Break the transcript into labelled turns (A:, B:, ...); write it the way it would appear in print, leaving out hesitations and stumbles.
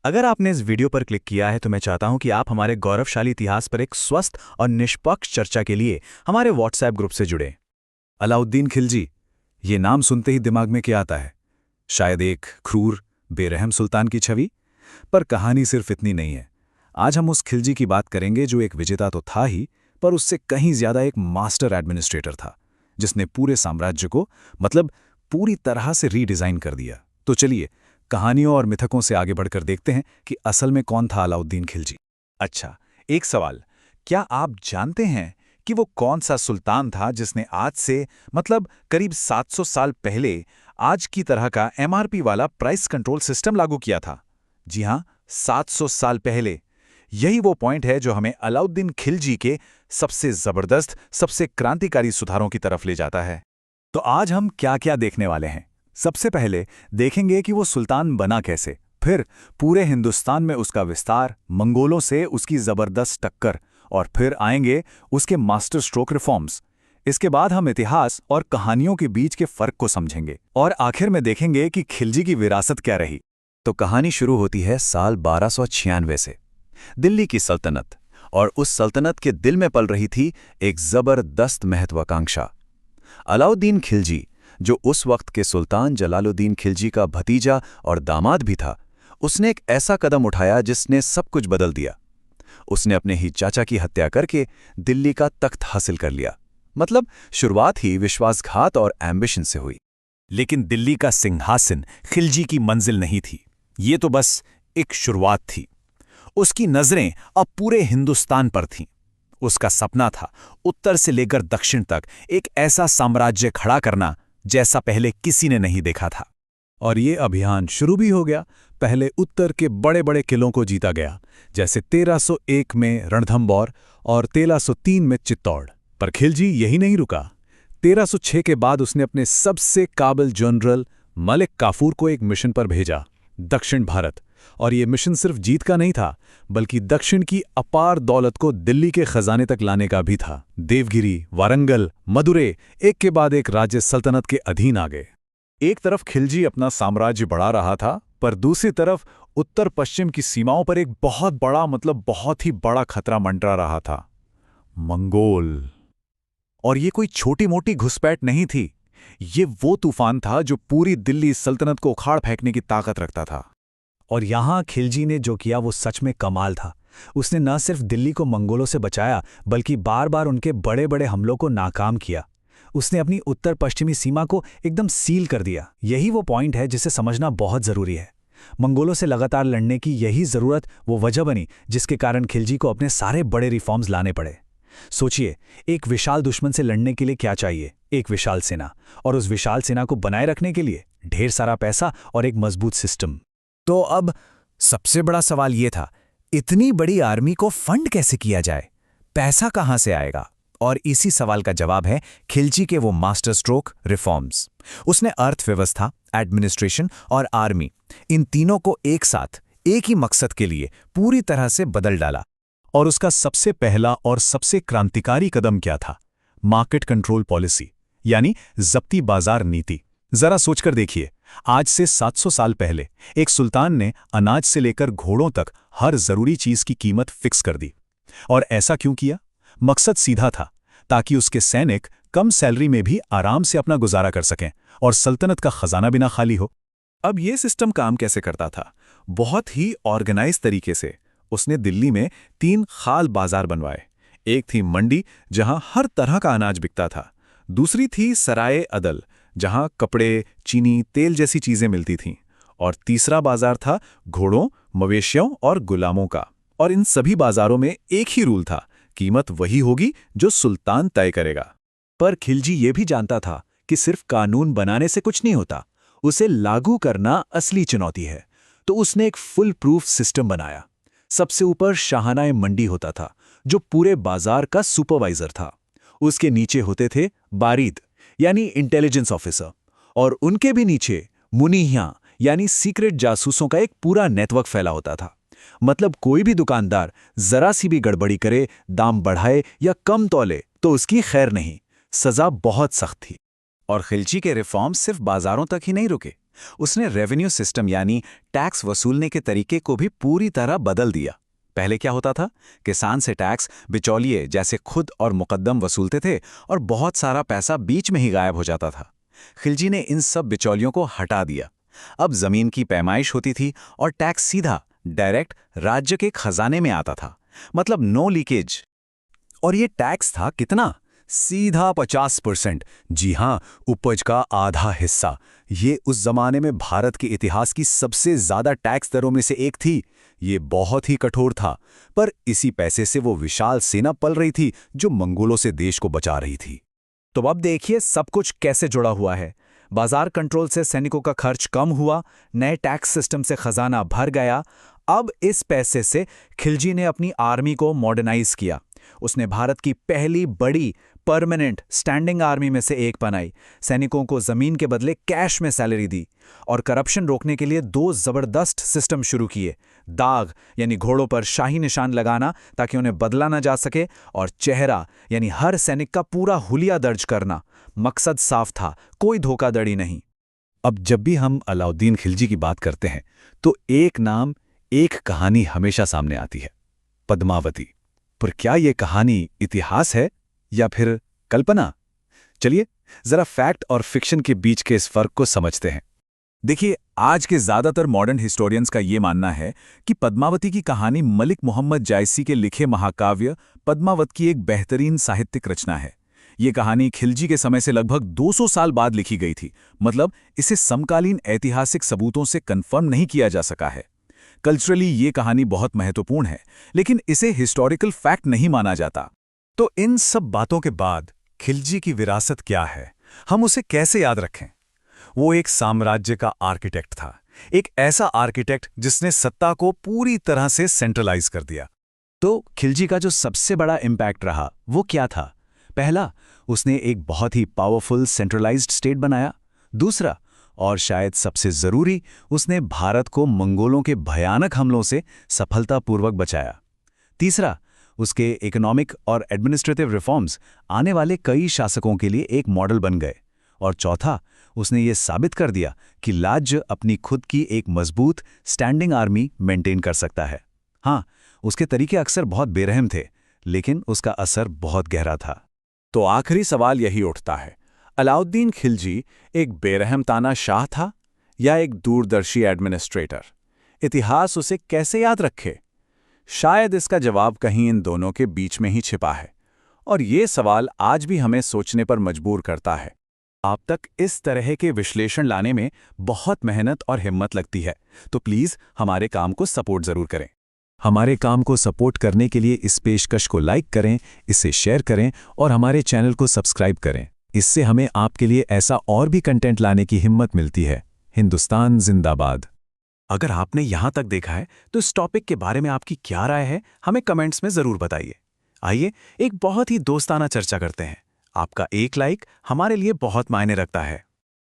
A: अगर आपने इस वीडियो पर क्लिक किया है तो मैं चाहता हूं कि आप हमारे गौरवशाली इतिहास पर एक स्वस्थ और निष्पक्ष चर्चा के लिए हमारे व्हाट्सएप ग्रुप से जुड़ें।
B: अलाउद्दीन खिलजी, ये नाम सुनते ही दिमाग में क्या आता है? शायद एक क्रूर, बेरहम सुल्तान की छवि। पर कहानी सिर्फ इतनी नहीं है। आज हम उस खिलजी की बात करेंगे जो एक विजेता तो था ही, पर उससे कहीं ज्यादा एक मास्टर एडमिनिस्ट्रेटर था, जिसने पूरे साम्राज्य को पूरी तरह से रीडिजाइन कर दिया। तो चलिए कहानियों और मिथकों से आगे बढ़कर देखते हैं कि असल में कौन था अलाउद्दीन खिलजी।
C: अच्छा, एक सवाल, क्या आप जानते हैं कि वो कौन सा सुल्तान था जिसने आज से करीब 700 साल पहले आज की तरह का एमआरपी वाला प्राइस कंट्रोल सिस्टम लागू किया था? जी हाँ, 700 साल पहले। यही वो पॉइंट है जो हमें अलाउद्दीन खिलजी के सबसे जबरदस्त, सबसे क्रांतिकारी सुधारों की तरफ ले जाता है।
B: तो आज हम क्या क्या देखने वाले हैं? सबसे पहले देखेंगे कि वो सुल्तान बना कैसे, फिर पूरे हिंदुस्तान में उसका विस्तार, मंगोलों से उसकी जबरदस्त टक्कर, और फिर आएंगे उसके मास्टर स्ट्रोक रिफॉर्म्स। इसके बाद हम इतिहास और कहानियों के बीच के फर्क को समझेंगे, और आखिर में देखेंगे कि खिलजी की विरासत क्या रही। तो कहानी शुरू होती है साल 1296 से। दिल्ली की सल्तनत, और उस सल्तनत के दिल में पल रही थी एक जबरदस्त महत्वाकांक्षा। अलाउद्दीन खिलजी, जो उस वक्त के सुल्तान जलालुद्दीन खिलजी का भतीजा और दामाद भी था, उसने एक ऐसा कदम उठाया जिसने सब कुछ बदल दिया। उसने अपने ही चाचा की हत्या करके दिल्ली का तख्त हासिल कर लिया। शुरुआत ही विश्वासघात और एम्बिशन से हुई।
C: लेकिन दिल्ली का सिंहासन खिलजी की मंजिल नहीं थी। ये तो बस एक शुरुआत थी। उसकी नजरें अब पूरे हिंदुस्तान पर थीं। उसका सपना था उत्तर से लेकर दक्षिण तक एक ऐसा साम्राज्य खड़ा करना जैसा पहले किसी ने नहीं देखा था।
B: और ये अभियान शुरू भी हो गया। पहले उत्तर के बड़े बड़े किलों को जीता गया, जैसे 1301 में रणथंभौर और 1303 में चित्तौड़। पर खिलजी यही नहीं रुका। 1306 के बाद उसने अपने सबसे काबिल जनरल मलिक काफूर को एक मिशन पर भेजा, दक्षिण भारत। और ये मिशन सिर्फ जीत का नहीं था, बल्कि दक्षिण की अपार दौलत को दिल्ली के खजाने तक लाने का भी था। देवगिरी, वारंगल, मदुरै एक के बाद एक राज्य सल्तनत के अधीन आ गए। एक तरफ खिलजी अपना साम्राज्य बढ़ा रहा था, पर दूसरी तरफ उत्तर पश्चिम की सीमाओं पर एक बहुत ही बड़ा खतरा मंडरा रहा था, मंगोल। और ये कोई छोटी मोटी घुसपैठ नहीं थी। ये वो तूफान था जो पूरी दिल्ली सल्तनत को उखाड़ फेंकने की ताकत रखता था। और यहां खिलजी ने जो किया वो सच में कमाल था। उसने न सिर्फ दिल्ली को मंगोलों से बचाया, बल्कि बार बार उनके बड़े बड़े हमलों को नाकाम किया। उसने अपनी उत्तर पश्चिमी सीमा को एकदम सील कर दिया। यही वो पॉइंट है जिसे समझना बहुत जरूरी है। मंगोलों से लगातार लड़ने की यही जरूरत वो वजह बनी जिसके कारण खिलजी को अपने सारे बड़े रिफॉर्म्स लाने पड़े। सोचिए, एक विशाल दुश्मन से लड़ने के लिए क्या चाहिए? एक विशाल सेना, और उस विशाल सेना को बनाए रखने के लिए ढेर सारा पैसा और एक मजबूत सिस्टम। तो अब सबसे बड़ा सवाल यह था, इतनी बड़ी आर्मी को फंड कैसे किया जाए? पैसा कहां से आएगा? और इसी सवाल का जवाब है खिलजी के वो मास्टर स्ट्रोक रिफॉर्म्स। उसने अर्थव्यवस्था, एडमिनिस्ट्रेशन और आर्मी, इन तीनों को एक साथ एक ही मकसद के लिए पूरी तरह से बदल डाला। और उसका सबसे पहला और सबसे क्रांतिकारी कदम क्या था? मार्केट कंट्रोल पॉलिसी, यानी जब्ती बाजार नीति। जरा सोचकर देखिए, आज से 700 साल पहले एक सुल्तान ने अनाज से लेकर घोड़ों तक हर जरूरी चीज की कीमत फिक्स कर दी। और ऐसा क्यों किया? मकसद सीधा था, ताकि उसके सैनिक कम सैलरी में भी आराम से अपना गुजारा कर सकें और सल्तनत का खजाना भी ना खाली हो। अब यह सिस्टम काम कैसे करता था? बहुत ही ऑर्गेनाइज तरीके से। उसने दिल्ली में 3 खाल बाजार बनवाए। एक थी मंडी, जहां हर तरह का अनाज बिकता था। दूसरी थी सराय अदल, जहां कपड़े, चीनी, तेल जैसी चीजें मिलती थीं। और तीसरा बाजार था घोड़ों, मवेशियों और गुलामों का। और इन सभी बाजारों में एक ही रूल था, कीमत वही होगी जो सुल्तान तय करेगा। पर खिलजी ये भी जानता था कि सिर्फ कानून बनाने से कुछ नहीं होता, उसे लागू करना असली चुनौती है। तो उसने एक फुल प्रूफ सिस्टम बनाया। सबसे ऊपर शाहनाए मंडी होता था, जो पूरे बाजार का सुपरवाइजर था। उसके नीचे होते थे बारीद, यानी इंटेलिजेंस ऑफिसर, और उनके भी नीचे मुनीहियां, यानी सीक्रेट जासूसों का एक पूरा नेटवर्क फैला होता था। कोई भी दुकानदार जरा सी भी गड़बड़ी करे, दाम बढ़ाए या कम तौले, तो उसकी खैर नहीं, सजा बहुत सख्त थी। और खिलजी के रिफॉर्म्स सिर्फ बाजारों तक ही नहीं रुके,
C: उसने रेवेन्यू सिस्टम यानी टैक्स वसूलने के तरीके को भी पूरी तरह बदल दिया। पहले क्या होता था? किसान से टैक्स बिचौलिए जैसे खुद और मुकद्दम वसूलते थे और बहुत सारा पैसा बीच में ही गायब हो जाता था। खिलजी ने इन सब बिचौलियों को हटा दिया। अब जमीन की पैमाइश होती थी और टैक्स सीधा डायरेक्ट राज्य के खजाने में आता था, मतलब नो लीकेज।
B: और ये टैक्स था कितना? सीधा 50%। जी हाँ, उपज का आधा हिस्सा। ये उस जमाने में भारत के इतिहास की सबसे ज्यादा टैक्स दरों में से एक थी। ये बहुत ही कठोर था, पर इसी पैसे से वो विशाल सेना पल रही थी जो मंगोलों से देश को बचा रही थी।
D: तो अब देखिए सब कुछ कैसे जुड़ा हुआ है। बाजार कंट्रोल से सैनिकों का खर्च कम हुआ, नए टैक्स सिस्टम से खजाना भर गया। अब इस पैसे से खिलजी ने अपनी आर्मी को मॉडर्नाइज किया। उसने भारत की पहली बड़ी परमानेंट स्टैंडिंग आर्मी में से एक बनाई, सैनिकों को जमीन के बदले कैश में सैलरी दी और करप्शन रोकने के लिए 2 जबरदस्त सिस्टम शुरू किए। दाग यानी घोड़ों पर शाही निशान लगाना ताकि उन्हें बदला ना जा सके, और चेहरा यानी हर सैनिक का पूरा हुलिया दर्ज करना। मकसद साफ था, कोई धोखाधड़ी नहीं।
B: अब जब भी हम अलाउद्दीन खिलजी की बात करते हैं तो एक नाम, एक कहानी हमेशा सामने आती है, पद्मावती। पर क्या ये कहानी इतिहास है या फिर कल्पना? चलिए जरा फैक्ट और फिक्शन के बीच के इस फर्क को समझते हैं।
C: देखिए, आज के ज्यादातर मॉडर्न हिस्टोरियंस का ये मानना है कि पद्मावती की कहानी मलिक मोहम्मद जायसी के लिखे महाकाव्य पद्मावत की एक बेहतरीन साहित्यिक रचना है। ये कहानी खिलजी के समय से लगभग 200 साल बाद लिखी गई थी, मतलब इसे समकालीन ऐतिहासिक सबूतों से कंफर्म नहीं किया जा सका है। कल्चरली ये कहानी बहुत महत्वपूर्ण है, लेकिन इसे हिस्टोरिकल फैक्ट नहीं माना जाता।
B: तो इन सब बातों के बाद खिलजी की विरासत क्या है? हम उसे कैसे याद रखें? वो एक साम्राज्य का आर्किटेक्ट था, एक ऐसा आर्किटेक्ट जिसने सत्ता को पूरी तरह से सेंट्रलाइज कर दिया।
A: तो खिलजी का जो सबसे बड़ा इम्पैक्ट रहा वो क्या था? पहला, उसने एक बहुत ही पावरफुल सेंट्रलाइज्ड स्टेट बनाया। दूसरा, और शायद सबसे जरूरी, उसने भारत को मंगोलों के भयानक हमलों से सफलतापूर्वक बचाया। तीसरा, उसके इकोनॉमिक और एडमिनिस्ट्रेटिव रिफॉर्म्स आने वाले कई शासकों के लिए एक मॉडल बन गए। और चौथा, उसने ये साबित कर दिया कि राज्य अपनी खुद की एक मजबूत स्टैंडिंग आर्मी मेंटेन कर सकता है। हाँ, उसके तरीके अक्सर बहुत बेरहम थे, लेकिन उसका असर बहुत गहरा था।
B: तो आखिरी सवाल यही उठता है, अलाउद्दीन खिलजी एक बेरहम तानाशाह था या एक दूरदर्शी एडमिनिस्ट्रेटर? इतिहास उसे कैसे याद रखे? शायद इसका जवाब कहीं इन दोनों के बीच में ही छिपा है, और ये सवाल आज भी हमें सोचने पर मजबूर करता है। आप तक इस तरह के विश्लेषण लाने में बहुत मेहनत और हिम्मत लगती है, तो प्लीज़ हमारे काम को सपोर्ट ज़रूर करें। हमारे काम को सपोर्ट करने के लिए इस पेशकश को लाइक करें, इसे शेयर करें और हमारे चैनल को सब्सक्राइब करें। इससे हमें आपके लिए ऐसा और भी कंटेंट लाने की हिम्मत मिलती है। हिंदुस्तान जिंदाबाद।
A: अगर आपने यहाँ तक देखा है तो इस टॉपिक के बारे में आपकी क्या राय है, हमें कमेंट्स में ज़रूर बताइए। आइए एक बहुत ही दोस्ताना चर्चा करते हैं। आपका एक लाइक हमारे लिए बहुत मायने रखता है।